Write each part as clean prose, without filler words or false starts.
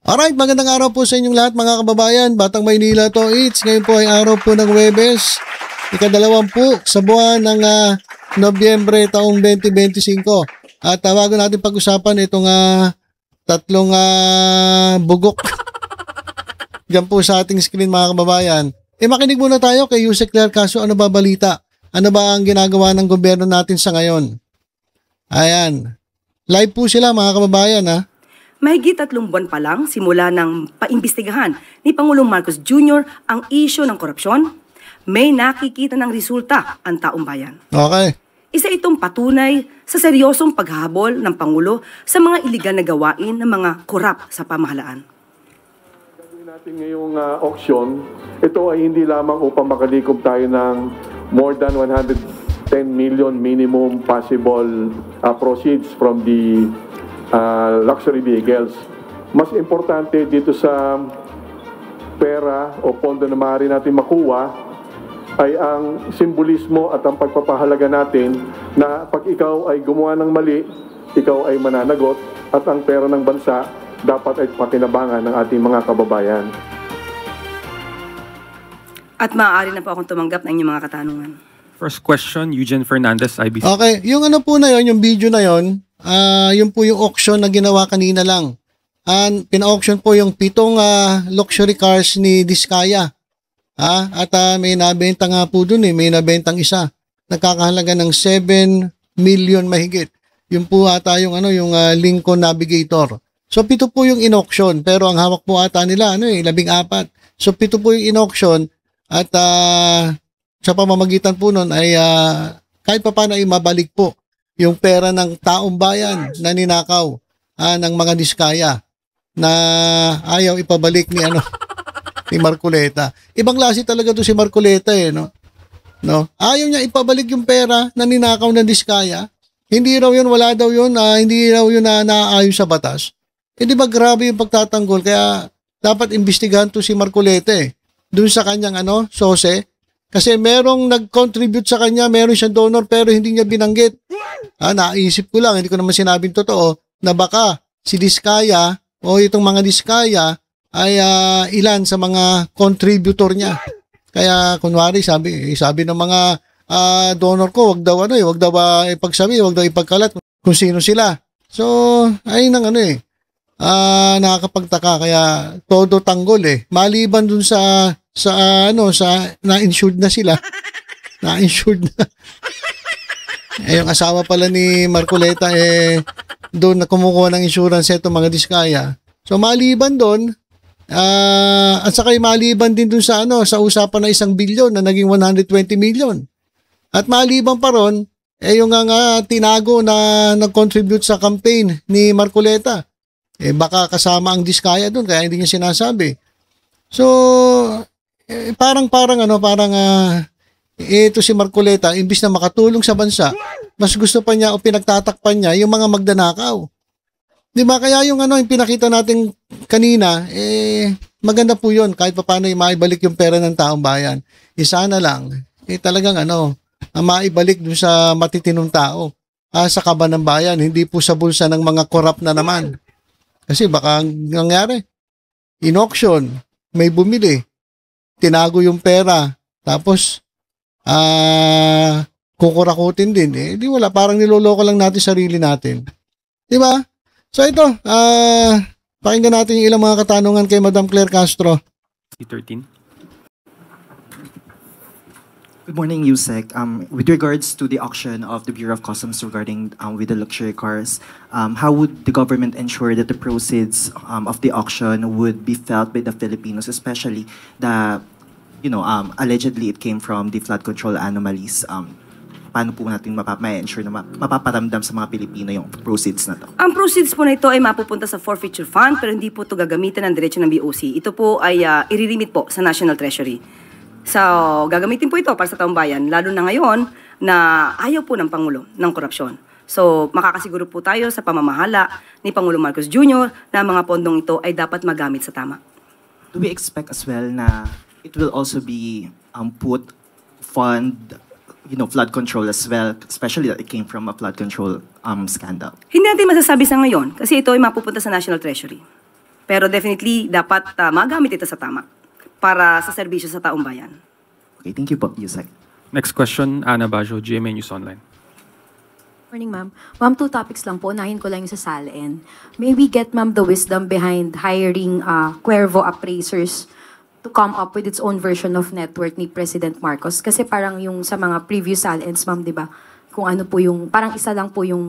Alright, magandang araw po sa inyong lahat mga kababayan. Batang Maynila to it's. Ngayon po ay araw po ng Huwebes, ika-20 sa buwan ng Nobyembre taong 2025. At bago natin pag-usapan itong tatlong bugok dyan po sa ating screen mga kababayan, makinig muna tayo kay Yusek Claire Caso. Ano ba balita? Ano ba ang ginagawa ng gobyerno natin sa ngayon? Ayan. Live po sila mga kababayan Mahigit 3 buwan pa lang simula ng paimbestigahan ni Pangulong Marcos Jr. ang isyu ng korupsyon, may nakikita ng resulta ang taong bayan. Okay. Isa itong patunay sa seryosong paghahabol ng Pangulo sa mga iligal na gawain ng mga korap sa pamahalaan. Gagawin natin ngayong auction, ito ay hindi lamang upang makalikob tayo ng more than 110 million minimum possible proceeds from the luxury vehicles. Mas importante dito sa pera o pondo na maaari natin makuha ay ang simbolismo at ang pagpapahalaga natin na pag ikaw ay gumawa ng mali, ikaw ay mananagot at ang pera ng bansa dapat ay pakinabangan ng ating mga kababayan. At maaari na po akong tumanggap ng inyong mga katanungan. First question, Eugene Fernandez, IBC. Okay, yung ano po na yon, yung video na yon, yun po yung auction na ginawa kanina lang. Pina-auction po yung 7 luxury cars ni Diskaya. At may nabenta nga po dun may nabentang isa. Nagkakahalaga ng 7 million mahigit. Yun po ata yung yung Lincoln Navigator. So 7 po yung in-auction, pero ang hawak po ata nila 14. So 7 po yung in-auction at sa pamamagitan po nun ay kahit pa paano ay mabalik po yung pera ng taong bayan na ninakaw ng mga Diskaya na ayaw ipabalik ni ni Marcoleta. Ibang klase talaga to si Marcoleta no? Ayaw niya ipabalik yung pera na ninakaw ng Diskaya. Hindi raw yun, wala daw yun, hindi raw yun na naaayon sa batas. Di ba grabe yung pagtatanggol, kaya dapat imbestigahan to si Marcoleta dun sa kanyang sose. Kasi merong nag-contribute sa kanya, meron siyang donor pero hindi niya binanggit. Naisip ko lang, hindi ko naman sinabing totoo, na baka si Diskaya o itong mga Diskaya ay ilan sa mga contributor niya. Kaya kunwari sabi ng mga donor ko, wag daw ipagsabi, wag daw ipagkalat kung sino sila. So, ay nang nakakapagtaka, kaya todo tanggol Maliban dun sa na-insured na sila. Na-insured na. Yung asawa pala ni Marcoleta doon na kumukuha ng insurance itong mga Diskaya. So maliban doon, at saka maliban din doon sa usapan na 1 bilyon na naging 120 million. At maliban pa ron, yung nga tinago na nag-contribute sa campaign ni Marcoleta. Baka kasama ang Diskaya doon kaya hindi niya sinasabi. So parang ito si Marcoleta, imbis na makatulong sa bansa, mas gusto pa niya o pinagtatakpan niya yung mga magdanakaw. Di ba? Kaya yung yung pinakita natin kanina, maganda po yun, kahit paano maibalik yung pera ng taong bayan. Sana lang, talagang maibalik dun sa matitinong tao, sa kaban ng bayan, hindi po sa bulsa ng mga korap na naman. Kasi baka nangyari, in-auction, may bumili, tinago yung pera, tapos kukurakutin din. Di wala, parang niloloko lang natin sarili natin. Di ba? So ito, pakinggan natin yung ilang mga katanungan kay Madam Claire Castro. C13. Good morning, Yusek. With regards to the auction of the Bureau of Customs regarding with the luxury cars, how would the government ensure that the proceeds of the auction would be felt by the Filipinos, especially the, allegedly it came from the flood control anomalies? Paano po natin ma-ensure na mapaparamdam sa mga Pilipino yung proceeds na to? Ang proceeds po na ito ay mapupunta sa forfeiture fund pero hindi po ito gagamitin ng diretso ng BOC. Ito po ay iririmit po sa National Treasury. So, gagamitin po ito para sa taong bayan, lalo na ngayon na ayaw po ng Pangulo ng korupsyon. So, makakasiguro po tayo sa pamamahala ni Pangulong Marcos Jr. na mga pondong ito ay dapat magamit sa tama. Do we expect as well na it will also be put fund flood control as well, especially that it came from a flood control scandal? Hindi natin masasabi sa ngayon kasi ito ay mapupunta sa National Treasury. Pero definitely, dapat magamit ito sa tama para sa serbisyo sa taong bayan. Okay, thank you po, Yusek. Next question, Ana Bajo, GMA News Online. Morning, ma'am. Ma'am, 2 topics lang po. Unahin ko lang yung sa SALN. May we get, ma'am, the wisdom behind hiring Cuervo appraisers to come up with its own version of network ni President Marcos? Kasi parang yung sa mga previous SALNs, ma'am, di ba? Kung ano po yung, parang isa lang po yung...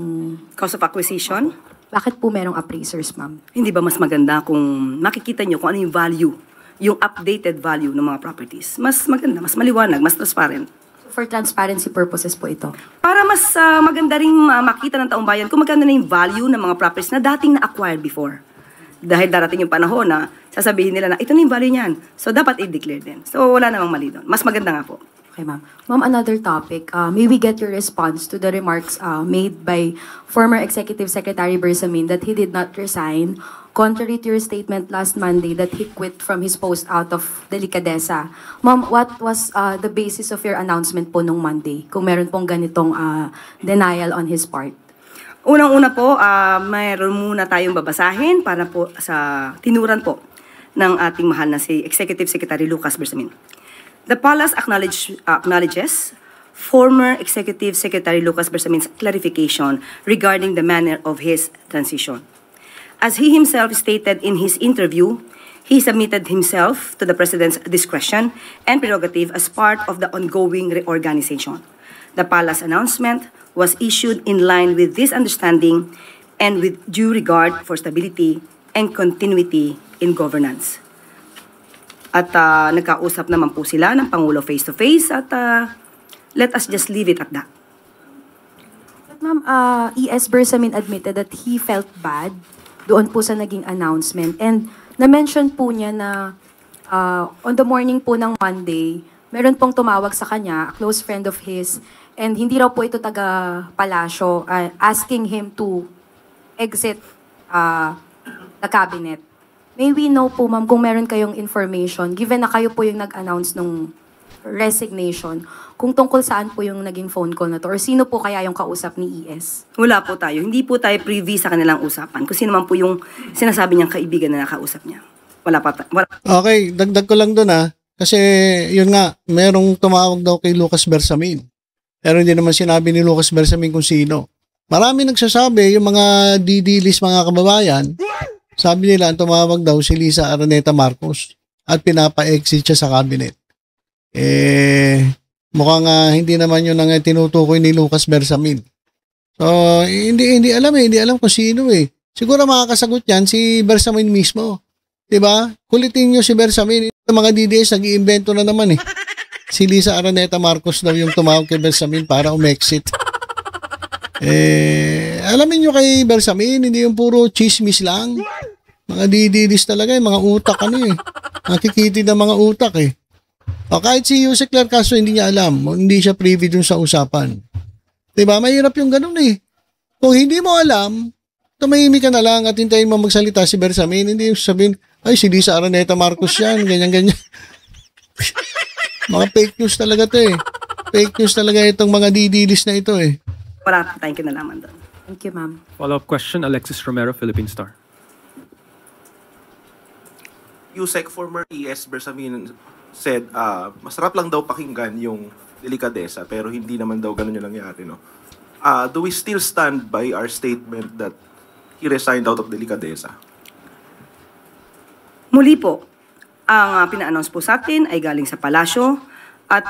Cost of acquisition? Bakit po merong appraisers, ma'am? Hindi ba mas maganda kung makikita nyo kung ano yung value, yung updated value ng mga properties? Mas maganda, mas maliwanag, mas transparent. For transparency purposes po ito. Para mas maganda rin makita ng taong bayan kung magkano na yung value ng mga properties na dating na-acquired before. Dahil darating yung panahon na sasabihin nila na ito na yung value niyan. So, dapat i-declare din. So, wala namang mali doon. Mas maganda nga po. Okay, ma'am. Ma'am, another topic. May we get your response to the remarks made by former Executive Secretary Bersamin that he did not resign, contrary to your statement last Monday that he quit from his post out of delikadesa. Ma'am, what was the basis of your announcement po nung Monday? Kung meron pong ganitong denial on his part. Unang-una po, mayroon muna tayong babasahin para po sa tinuran po ng ating mahal na si Executive Secretary Lucas Bersamin. The Palace acknowledges former Executive Secretary Lucas Bersamin's clarification regarding the manner of his transition. As he himself stated in his interview, he submitted himself to the President's discretion and prerogative as part of the ongoing reorganization. The Palace announcement was issued in line with this understanding and with due regard for stability and continuity in governance. At nagkausap naman po sila ng Pangulo face-to-face at let us just leave it at that. But ma'am, E.S. Bersamin admitted that he felt bad doon po sa naging announcement. And na-mention po niya na on the morning po ng Monday, meron pong tumawag sa kanya, a close friend of his, and hindi raw po ito taga-palasyo, asking him to exit the cabinet. May we know po, ma'am, kung meron kayong information, given na kayo po yung nag-announce nung resignation, kung tungkol saan po yung naging phone call na to, or sino po kaya yung kausap ni ES? Wala po tayo. Hindi po tayo privy sa kanilang usapan. Kung sino man po yung sinasabi niyang kaibigan na nakausap niya. Wala pa. Wala. Okay, dagdag ko lang doon kasi yun nga, merong tumawag daw kay Lucas Bersamin. Pero hindi naman sinabi ni Lucas Bersamin kung sino. Marami nagsasabi, yung mga didilis mga kababayan, sabi nila, ang tumawag daw si Lisa Araneta Marcos at pinapa-exit siya sa cabinet. Mukhang hindi naman yun ang tinutukoy ni Lucas Bersamin. So, hindi alam hindi alam kung sino Siguro makakasagot yan si Bersamin mismo. Diba? Kulitin nyo si Bersamin. Yung mga DDS nag-iimbento na naman Si Lisa Araneta Marcos daw yung tumawag kay Bersamin para umexit. Alamin nyo kay Bersamin, hindi yung puro chismis lang. Mga DDS talaga, mga utak Nakikiti ng mga utak O kahit si Yusek Clark Castro hindi niya alam, hindi siya privy dun sa usapan. Diba? Mahirap yung ganun Kung hindi mo alam, tumahimik ka na lang at hintayin mo magsalita si Bersamin, hindi yung sabihin, ay si Lisa Araneta Marcos yan, ganyan-ganyan. Mga fake news talaga to Fake news talaga itong mga DDS na ito Wala pa tayong kinalaman doon. Thank you, ma'am. Follow-up question, Alexis Romero, Philippine Star. Yusek, former ES Bersamin said, masarap lang daw pakinggan yung delikadesa, pero hindi naman daw ganun yung nangyari, no? Do we still stand by our statement that he resigned out of delikadesa? Muli po, ang pina-announce po sa atin ay galing sa palasyo at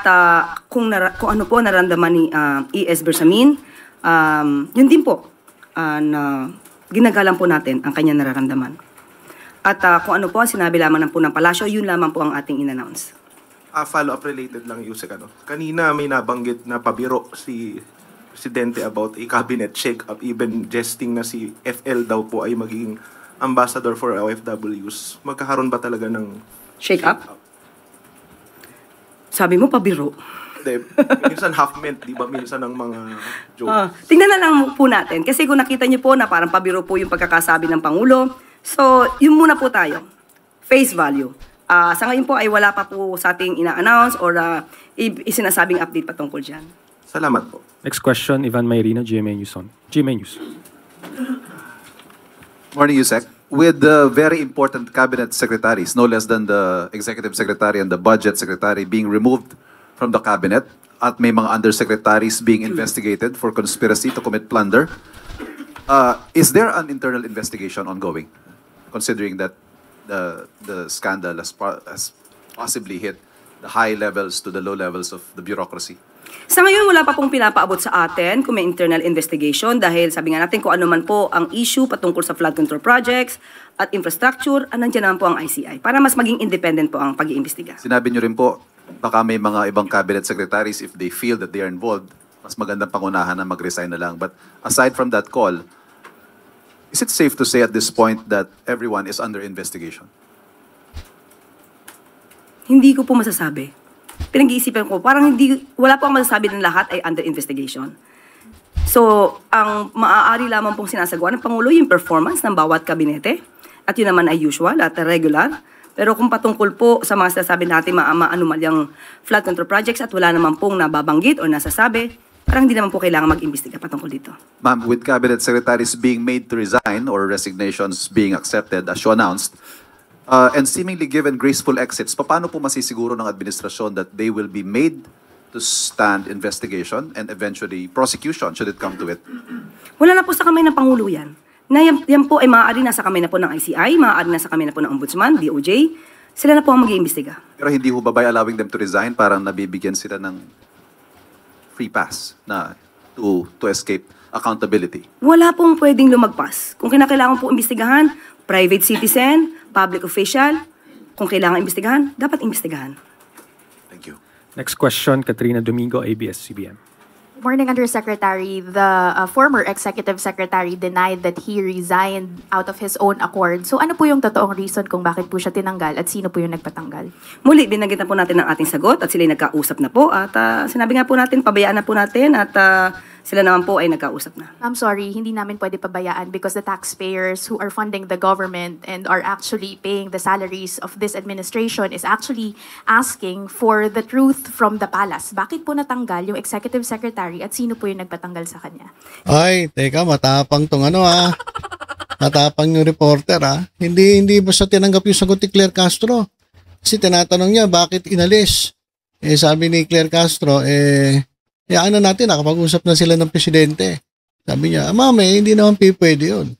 kung ano po naramdaman ni ES Bersamin, yun din po na ginagalang po natin ang kanyang nararamdaman. At kung ano po ang sinabi lamang po ng palasyo, yun lamang po ang ating in-announce. Follow-up related lang, Yusek. Kanina may nabanggit na pabiro si Presidente about a cabinet shake-up, even jesting na si FL daw po ay magiging ambassador for OFWs. Magkakaroon ba talaga ng shake-up? Sabi mo, pabiro. Minsan half-meant, di ba? Minsan ang mga jokes. Tingnan na lang po natin. Kasi kung nakita niyo po na parang pabiro po yung pagkakasabi ng Pangulo, so yun muna po tayo. Face value. Sa ngayon po ay wala pa po sa ating ina-announce or isinasabing update patungkol dyan. Salamat po. Next question, Ivan Mayrina, GMA News. GMA News. Morning, Yusek. with the very important cabinet secretaries, no less than the executive secretary and the budget secretary being removed from the cabinet, at may mga undersecretaries being investigated for conspiracy to commit plunder, is there an internal investigation ongoing, considering that the scandal has possibly hit the high levels to the low levels of the bureaucracy? Sa ngayon, wala pa pong pinapaabot sa atin kung may internal investigation dahil sabi nga natin kung ano man po ang issue patungkol sa flood control projects at infrastructure, nandiyan naman po ang ICI para mas maging independent po ang pag-iimbestiga. Sinabi niyo rin po, baka may mga ibang cabinet secretaries, if they feel that they are involved, mas magandang pangunahan na mag-resign na lang. But aside from that call, is it safe to say at this point that everyone is under investigation? Hindi ko po masasabi. Pinag-iisipan ko, parang wala po ang masasabi ng lahat ay under investigation. So, ang maaari lamang pong sinasagawa ng Pangulo yung performance ng bawat kabinete. At yun naman ay usual at regular. Pero kung patungkol po sa mga sinasabi natin maanumalyang flood control projects at wala naman pong nababanggit o nasasabi, parang hindi naman po kailangan mag-imbestiga patungkol dito. Ma'am, with cabinet secretaries being made to resign or resignations being accepted as you announced, and seemingly given graceful exits, paano po masisiguro ng administrasyon that they will be made to stand investigation and eventually prosecution should it come to it? Wala na po sa kamay ng Pangulo yan. Na yan po ay maaari na sa kamay na po ng ICI, maaari na sa kamay na po ng Ombudsman, DOJ. Sila na po ang mag-iimbestiga. Pero hindi ho ba by allowing them to resign, parang nabibigyan sila ng free pass na to escape accountability? Wala pong pwedeng lumagpas. Kung kinakailangan po imbestigahan, private citizen, public official, kung kailangan imbestigahan, dapat imbestigahan. Thank you. Next question, Katrina Domingo, ABS-CBN. Morning, Undersecretary. The former Executive Secretary denied that he resigned out of his own accord. So ano po yung totoong reason kung bakit po siya tinanggal at sino po yung nagpatanggal? Muli, binanggit na po natin ang ating sagot at sila nagkausap na po. At sinabi nga po natin, pabayaan na po natin at sila naman po ay nagkausap na. I'm sorry, hindi namin pwede pabayaan because the taxpayers who are funding the government and are actually paying the salaries of this administration is actually asking for the truth from the palace. Bakit po natanggal yung Executive Secretary at sino po yung nagpatanggal sa kanya? Ay, teka, matapang tong matapang yung reporter Hindi basta tinanggap yung sagot ni Claire Castro. Kasi tinatanong niya bakit inalis. Sabi ni Claire Castro, natin, nakapag-usap na sila ng presidente. Sabi niya, mami, hindi naman pwede yun.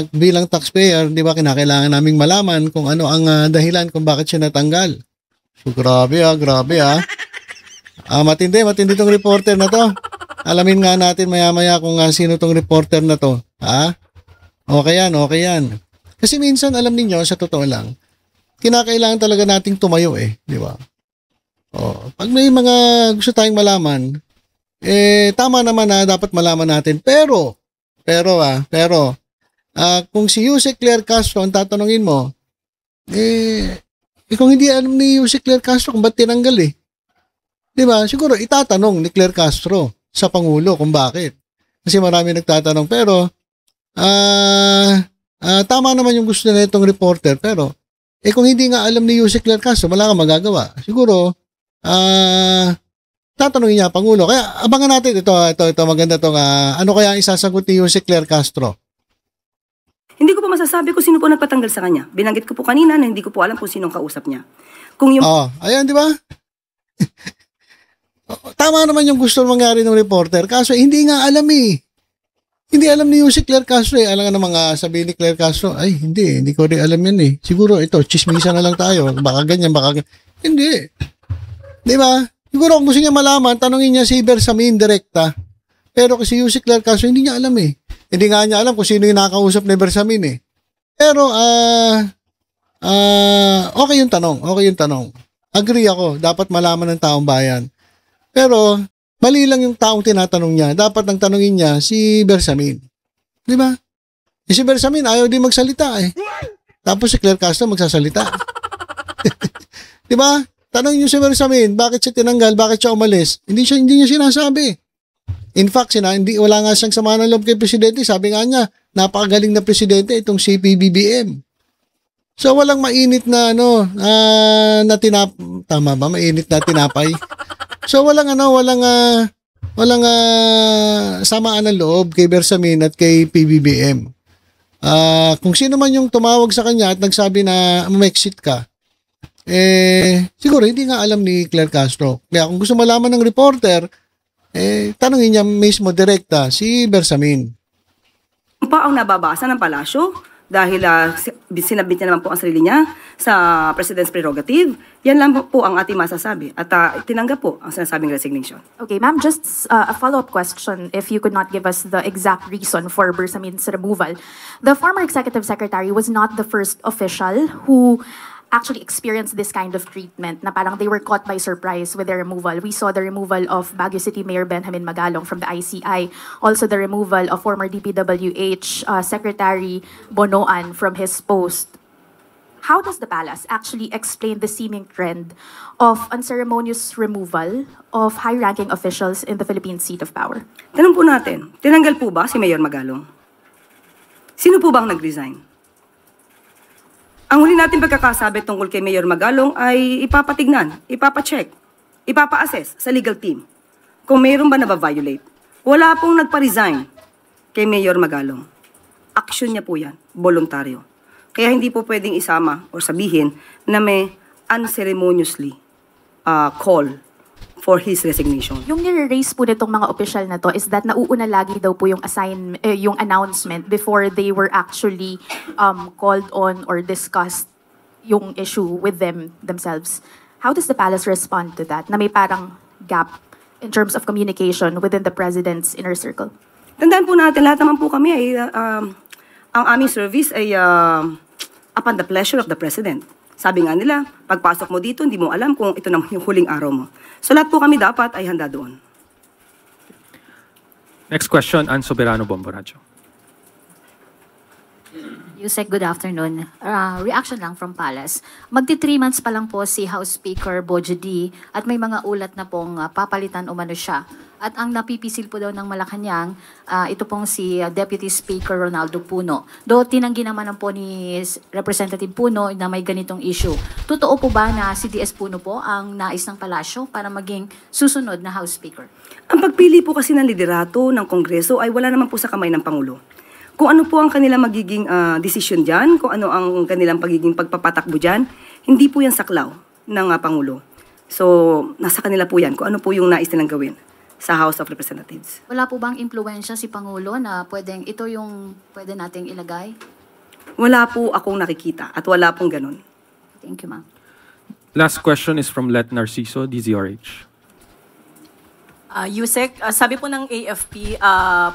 Bilang taxpayer, di ba, kinakailangan naming malaman kung ano ang dahilan kung bakit siya natanggal. So, grabe. Matindi tong reporter na to. Alamin nga natin maya-maya kung sino tong reporter na to. Okay yan. Kasi minsan, alam niyo sa totoo lang, kinakailangan talaga nating tumayo di ba? Pag may mga gusto tayong malaman, tama naman na dapat malaman natin. Pero, kung si Yusek Claire Castro ang tatanungin mo, kung hindi alam ni Yusek Claire Castro kung ba't tinanggal di ba? Siguro itatanong ni Claire Castro sa Pangulo kung bakit. Kasi marami nagtatanong. Pero, tama naman yung gusto na itong reporter. Pero, kung hindi nga alam ni Yusek Claire Castro, wala kang magagawa. Siguro, tatanungin niya Pangulo. Kaya abangan natin ito maganda to ano kaya ang isasagot ni Yusek Claire Castro? Hindi ko po masasabi kung sino po nagpatanggal sa kanya. Binanggit ko po kanina na hindi ko po alam kung sinong kausap niya. Kung yung ayan, di ba? Tama naman yung gusto mangyari ng reporter. Kaso hindi nga alam Hindi alam ni Yusek Claire Castro Alam nga naman sabihin ni Claire Castro, hindi ko rin alam yan Siguro ito, chismisa na lang tayo. Baka ganyan. Hindi. Di ba? Siguro kung gusto niya malaman, tanongin niya si Bersamin direkta. Pero kasi Yusek Claire Castro, hindi niya alam Hindi nga niya alam kung sino yung nakakausap ni Bersamin Pero, okay yung tanong. Agree ako, dapat malaman ng taong bayan. Pero, mali lang yung taong tinatanong niya. Dapat nang tanongin niya si Bersamin. Di ba? Si Bersamin ayaw din magsalita Tapos si Claire Castro magsasalita. Di ba? Tanongin niyo si Bersamin, bakit siya tinanggal, bakit siya umalis? Hindi niya sinasabi. In fact, wala nga siyang sama ng loob kay Presidente. Sabi nga niya, napakagaling na Presidente itong si PBBM. So, walang mainit na tama ba? Mainit na tinapay. So, walang samaan ng loob kay Bersamin at kay PBBM. Kung sino man yung tumawag sa kanya at nagsabi na umexit ka, siguro hindi nga alam ni Claire Castro. Kaya kung gusto malaman ng reporter, tanongin niya mismo direkta si Bersamin. Pa ang nababasa ng palasyo dahil sinabit niya naman po ang sarili niya sa President's prerogative. Yan lang po ang ating masasabi at tinanggap po ang sinasabing resignation. Okay, ma'am, just a follow-up question if you could not give us the exact reason for Bersamin's removal. The former executive secretary was not the first official who actually experienced this kind of treatment na parang they were caught by surprise with their removal. We saw the removal of Baguio City Mayor Benjamin Magalong from the ICI, also the removal of former DPWH Secretary Bonoan from his post. How does the palace actually explain the seeming trend of unceremonious removal of high-ranking officials in the Philippine seat of power? Tanong po natin, tinanggal po ba si Mayor Magalong? Sino po ba ang nag-resign? Ang huli natin pagkakasabi tungkol kay Mayor Magalong ay ipapatignan, ipapacheck, ipapa-assess sa legal team kung mayroon ba na-violate. Wala pong nagpa-resign kay Mayor Magalong. Action niya po yan, voluntaryo. Kaya hindi po pwedeng isama o sabihin na may unceremoniously call for his resignation. Yung nire-raise po nitong mga opisyal na to is that nauuna lagi daw po yung yung announcement before they were actually called on or discussed yung issue with themselves. How does the palace respond to that? Na may parang gap in terms of communication within the president's inner circle. Tandaan po natin, lahat naman po kami ay ang aming service ay upon the pleasure of the president. Sabi nga nila, pagpasok mo dito, hindi mo alam kung ito na yung huling araw mo. So lahat po kami dapat ay handa doon. Next question, Ann Soberano, Bomboradio. Yusek, good afternoon. Reaction lang from Palace. Magti 3 months pa lang po si House Speaker Bojo D at may mga ulat na pong papalitan umano siya. At ang napipisil po daw ng Malacanang, ito pong si Deputy Speaker Ronaldo Puno. Do tinanggi naman po ni Representative Puno na may ganitong issue. Totoo po ba na si DS Puno po ang nais ng palasyo para maging susunod na House Speaker? Ang pagpili po kasi ng liderato ng Kongreso ay wala naman po sa kamay ng Pangulo. Kung ano po ang kanilang magiging desisyon dyan, kung ano ang kanilang pagiging pagpapatakbo dyan, hindi po yan saklaw ng Pangulo. So, nasa kanila po yan, kung ano po yung nais nilang gawin sa House of Representatives. Wala po bang impluwensya si Pangulo na pwedeng ito yung pwede nating ilagay? Wala po akong nakikita at wala pong ganun. Thank you, ma'am. Last question is from Let Narciso, DZRH. Yusek, sabi po ng AFP,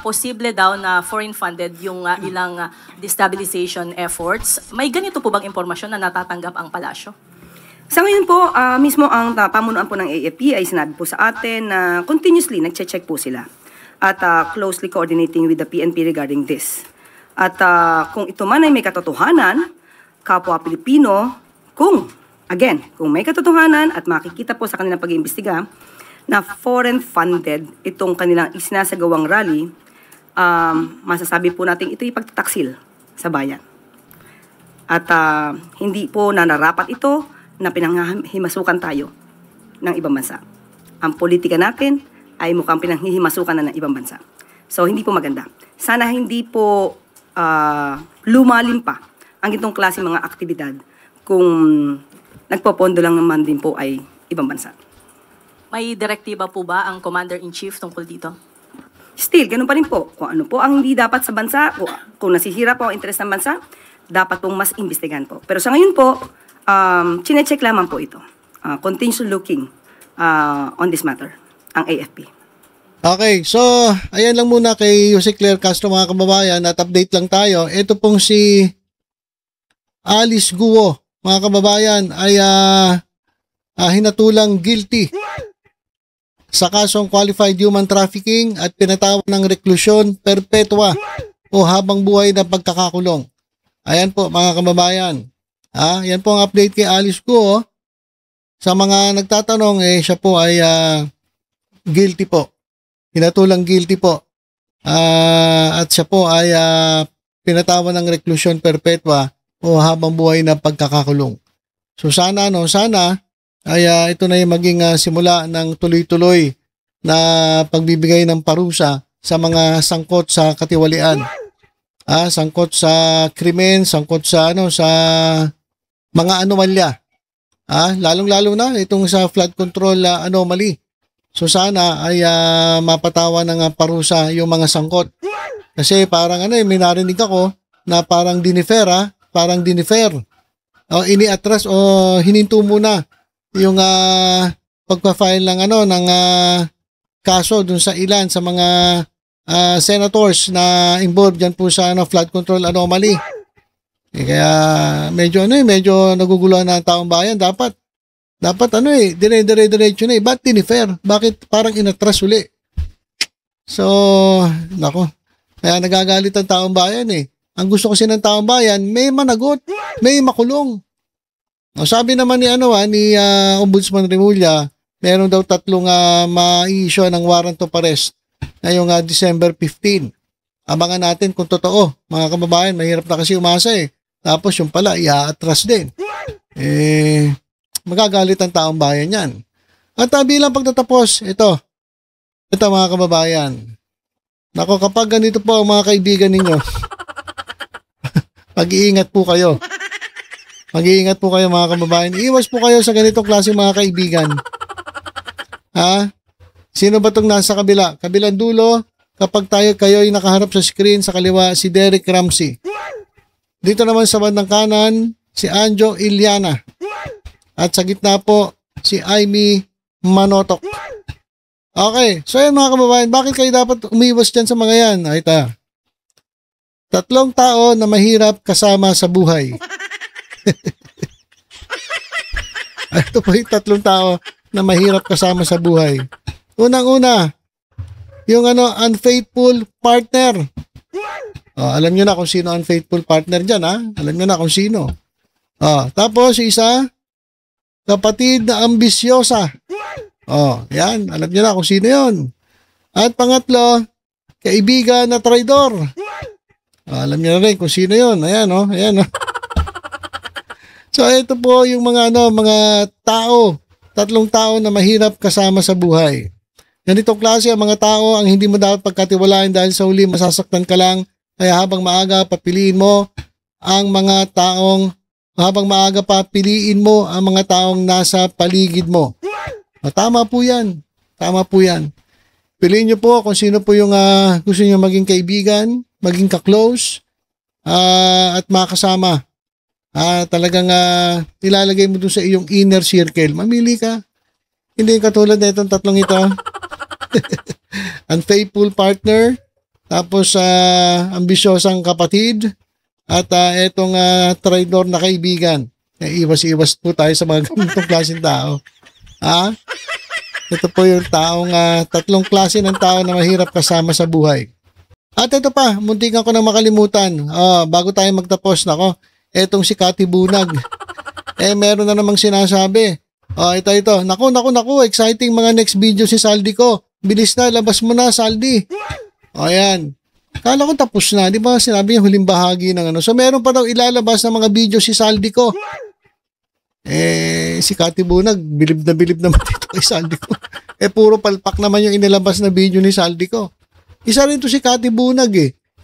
posible daw na foreign-funded yung ilang destabilization efforts. May ganito po bang impormasyon na natatanggap ang palasyo? Sa ngayon po, mismo ang pamunuan po ng AFP ay sinabi po sa atin na continuously nagche-check po sila at closely coordinating with the PNP regarding this. At kung ito man ay may katotohanan, kapwa Pilipino, kung may katotohanan at makikita po sa kanilang pag-iimbestiga na foreign-funded itong kanilang isinasagawang rally, masasabi po natin ito yung pagtataksil sa bayan. At hindi po nararapat ito na pinanghihimasukan tayo ng ibang bansa. Ang politika natin ay mukhang pinanghihimasukan na ng ibang bansa. So, hindi po maganda. Sana hindi po lumalim pa ang itong klase mga aktibidad kung nagpopondo lang naman din po ay ibang bansa. May direktiba po ba ang Commander-in-Chief tungkol dito? Still, ganun pa rin po. Kung ano po ang hindi dapat sa bansa, kung nasihira po ang interes ng bansa, dapat pong mas imbestigahan po. Pero sa ngayon po, chine-check lamang po ito. Continue looking on this matter, ang AFP. Okay, so ayan lang muna kay Jose Claire Castro mga kababayan at update lang tayo. Ito pong si Alice Guo mga kababayan ay hinatulang guilty sa kasong qualified human trafficking at pinatawan ng reklusyon perpetua o habang buhay na pagkakakulong. Ayan po mga kababayan. Yan po ang update kay Alice Guo. Sa mga nagtatanong, siya po ay guilty po. Hinatulang guilty po. At siya po ay pinatawan ng reklusyon perpetua o habang buhay na pagkakakulong. So sana ay ito na yung maging simula ng tuloy-tuloy na pagbibigay ng parusa sa mga sangkot sa katiwalian sangkot sa krimen, sangkot sa sa mga anomalya. Lalong-lalo na itong sa flood control anomaly. So sana ay mapatawa ng parusa yung mga sangkot. Kasi parang may narinig ako na parang dinifer. O iniatras o hininto muna yung pagpa-file ng kaso dun sa ilan sa mga senators na involved dyan po sa flood control anomaly. Kaya medyo naguguluhan na ang taong bayan. Dapat dire-diretso na. Ba't tinifer? Bakit parang inatras uli? So, nako. Kaya nagagalit ang taong bayan Ang gusto kasi ng taong bayan, may managot, may makulong. Sabi naman ni Ombudsman Remulla, meron daw 3 ma-issue ng warrant of arrest ngayong December 15. Abangan natin kung totoo. Mga kababayan, mahirap na kasi umasa Tapos yung pala, i-atras din. Magagalit ang taong bayan yan. At bilang pagtatapos, ito mga kababayan. Nako, kapag ganito po ang mga kaibigan ninyo, mag-iingat po kayo. Mag-iingat po kayo mga kababayan. Iwas po kayo sa ganitong klase mga kaibigan. Sino ba itong nasa kabila? Kabilang dulo, kapag kayo ay nakaharap sa screen, sa kaliwa, si Derek Ramsey. Dito naman sa bandang kanan, si Anjo Iliana. At sa gitna po, si Amy Manotok. Okay, so yan mga kababayan, bakit kayo dapat umiwas dyan sa mga yan? Ito. 3 tao na mahirap kasama sa buhay. Ito po yung 3 tao na mahirap kasama sa buhay. Unang-una, yung unfaithful partner. Alam nyo na kung sino unfaithful partner dyan, Alam nyo na kung sino. Tapos, isa, kapatid na ambisyosa. Yan, alam nyo na kung sino yun. At pangatlo, kaibigan na traidor. Alam nyo na rin kung sino yun. Ayan. So, ito po yung mga tao, 3 tao na mahirap kasama sa buhay. Ganitong klase ang mga tao ang hindi mo dapat pagkatiwalaan dahil sa huli masasaktan ka lang. Kaya habang maaga, piliin mo ang mga taong nasa paligid mo. Tama po yan. Piliin nyo po kung sino po yung gusto nyo maging kaibigan, maging ka-close, at makasama. Talagang ilalagay mo dun sa iyong inner circle. Mamili ka. Hindi katulad na itong 3 ito. Unfaithful partner, tapos ambisyosang kapatid, at itong traidor na kaibigan. Iwas-iwas po tayo sa mga ganitong klaseng tao. Ito po yung taong 3 klase ng tao na mahirap kasama sa buhay. At ito pa, muntikan ko nang makalimutan. Bago tayo magtapos, etong si Cathy Bunag. Meron na namang sinasabi. Ito. Naku, exciting mga next video si Saldi ko. Bilis na, labas mo na, Saldi. Ayan. Kala ko tapos na, di ba? Sinabi niya huling bahagi ng So meron pa daw ilalabas ng mga video si Saldi ko. Si Cathy Bunag, bilib naman dito kay Saldi ko. Puro palpak naman yung inilabas na video ni Saldi ko. Isa rin to si Cathy Bunag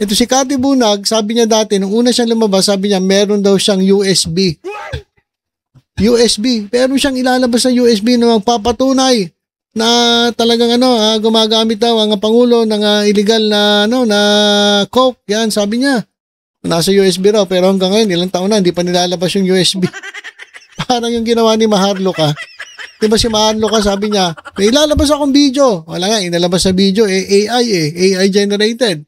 Ito si Cathy Bunag, sabi niya dati, nung una siyang lumabas, sabi niya meron daw siyang USB. Pero siyang ilalabas na USB na magpapatunay na talagang gumagamit daw ang Pangulo ng illegal na coke. Yan, sabi niya. Nasa USB raw, pero hanggang ngayon, ilang taon na, hindi pa nilalabas yung USB. Parang yung ginawa ni Maharlika. Diba si Maharlika, sabi niya, may ilalabas akong video. Wala nga, inalabas sa video, AI generated.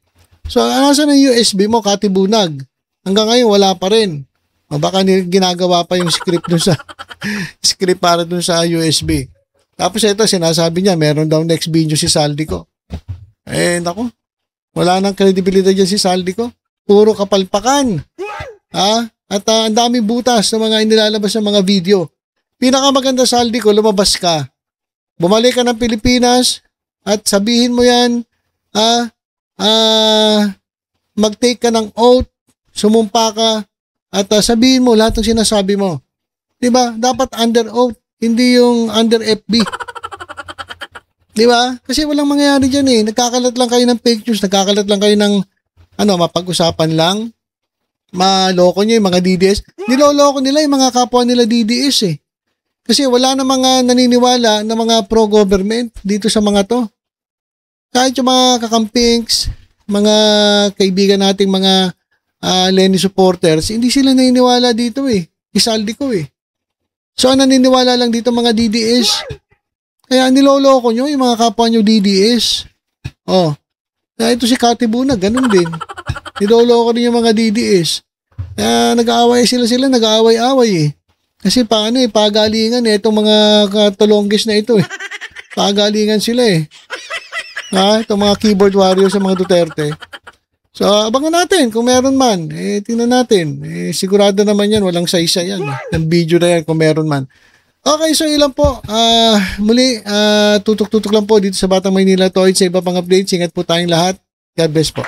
So, nasa na yung USB mo, Cathy Bunag? Hanggang ngayon, wala pa rin. Baka ginagawa pa yung script dun sa script para dun sa USB. Tapos ito, sinasabi niya, meron daw next video si Saldi ko. Naku, wala nang kredibilidad dyan si Saldi ko. Puro kapalpakan. At ang daming butas ng mga inilalabas ng mga video. Pinakamaganda, Saldi ko, lumabas ka. Bumalik ka ng Pilipinas at sabihin mo yan, mag-take ka ng oath, sumumpa ka, at sabihin mo lahat ng sinasabi mo. Diba? Dapat under oath, hindi yung under FB. Diba? Kasi walang mangyayari dyan Nagkakalat lang kayo ng fake news, nagkakalat lang kayo ng mapag-usapan lang. Maloko nyo yung mga DDS. Niloloko nila yung mga kapwa nila DDS eh. Kasi wala na mga naniniwala na mga pro-government dito sa mga to. Kahit yung mga kakampings, mga kaibigan nating mga Lenny supporters, hindi sila naniniwala dito eh. Isaldi ko eh. So, naniniwala lang dito mga DDS. Kaya niloloko nyo yung mga kapwa nyo DDS. Oh. Kaya ito si Katibuna, ganun din. Niloloko din yung mga DDS. Kaya nag-aaway sila, nag-aaway-away eh. Kasi pagalingan eh, itong mga katulonggis na ito eh. Pagalingan sila eh. Itong mga keyboard warriors sa mga Duterte. So, abangan natin kung meron man. Tingnan natin. Sigurado naman yan, walang saysa yan. Yung video na yan kung meron man. Okay, so ilan po. Muli, tutok-tutok lang po dito sa Batang Maynila Toys sa iba pang updates. Ingat po tayong lahat. God bless po.